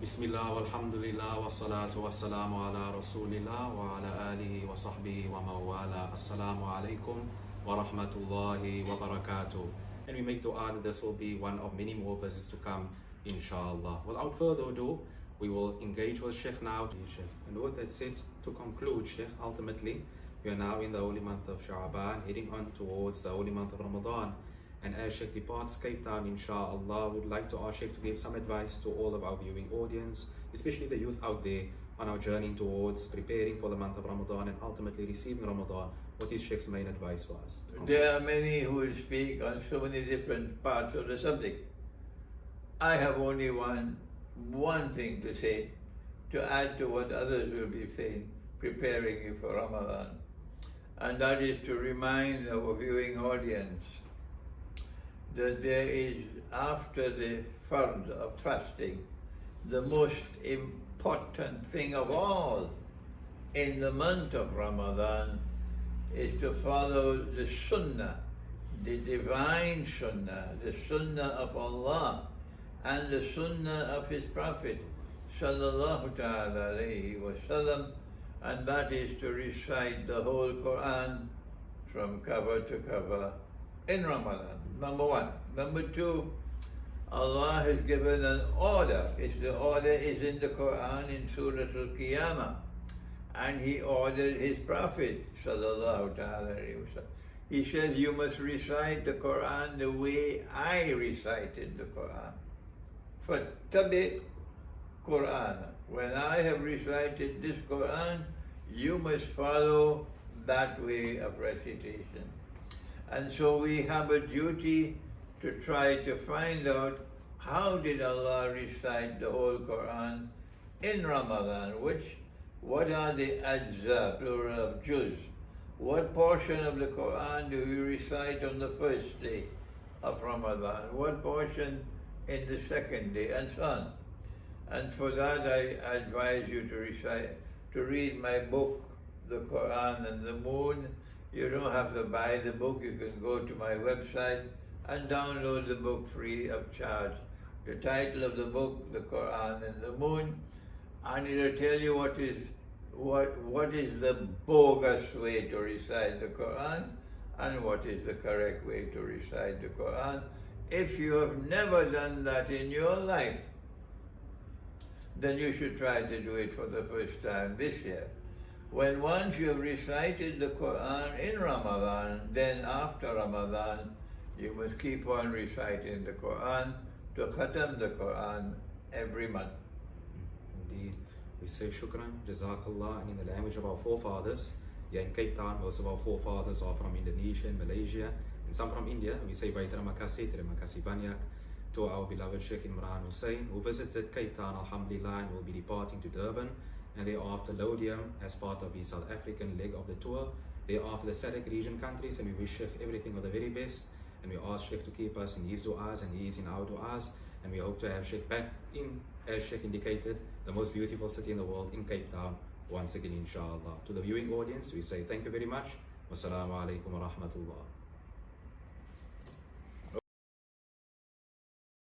Bismillah walhamdulillah wassalatu wassalamu ala rasulillah wa ala alihi wa sahbihi wa mawala. Assalamu alaikum wa rahmatullahi wa barakatuh. And we make dua that this will be one of many more visits to come, inshallah. Without further ado, we will engage with Sheikh now. And with that said, to conclude, Sheikh, ultimately, we are now in the holy month of Sha'ban, heading on towards the holy month of Ramadan. And as Sheikh departs Cape Town, inshallah, we'd like to ask Sheikh to give some advice to all of our viewing audience, especially the youth out there, on our journey towards preparing for the month of Ramadan and ultimately receiving Ramadan. What is Sheikh's main advice for us? There are many who will speak on so many different parts of the subject. I have only one thing to say, to add to what others will be saying, preparing you for Ramadan. And that is to remind our viewing audience that there is, after the fard of fasting, the most important thing of all in the month of Ramadan is to follow the sunnah, the divine sunnah, the sunnah of Allah and the sunnah of His Prophet sallallahu ta'ala alayhi wa sallam, and that is to recite the whole Quran from cover to cover in Ramadan. Number one. Number two, Allah has given an order. The order is in the Quran in Surah Al-Qiyamah. And He ordered His Prophet sallallahu ta'ala alayhi wa sallam. He said, you must recite the Quran the way I recited the Quran. Fattabi Quran. When I have recited this Quran, you must follow that way of recitation. And so we have a duty to try to find out how did Allah recite the whole Quran in Ramadan, what are the ajza, plural of juz? What portion of the Quran do we recite on the first day of Ramadan? What portion in the second day, and so on. And for that I advise you to read my book, The Quran and the Moon. You don't have to buy the book, you can go to my website and download the book free of charge. The title of the book, The Quran and the Moon, and it'll tell you what is the bogus way to recite the Quran and what is the correct way to recite the Quran. If you have never done that in your life, then you should try to do it for the first time this year. When once you have recited the Quran in Ramadan, then after Ramadan, you must keep on reciting the Quran to khatam the Quran every month. Indeed. We say shukran, jazakallah, and in the language of our forefathers, here in Cape Town, most of our forefathers are from Indonesia and Malaysia, and some from India. We say terima kasih banyak to our beloved Sheikh Imran Hosein, who visited Cape Town, alhamdulillah, and will be departing to Durban, and thereafter Lodium as part of the South African leg of the tour, thereafter the SADC region countries, and we wish Sheikh everything of the very best, and we ask Sheikh to keep us in his du'as and he is in our du'as, and we hope to have Sheikh back in, as Sheikh indicated, the most beautiful city in the world, in Cape Town, once again, inshallah. To the viewing audience, we say thank you very much. Wassalamu alaikum wa rahmatullah.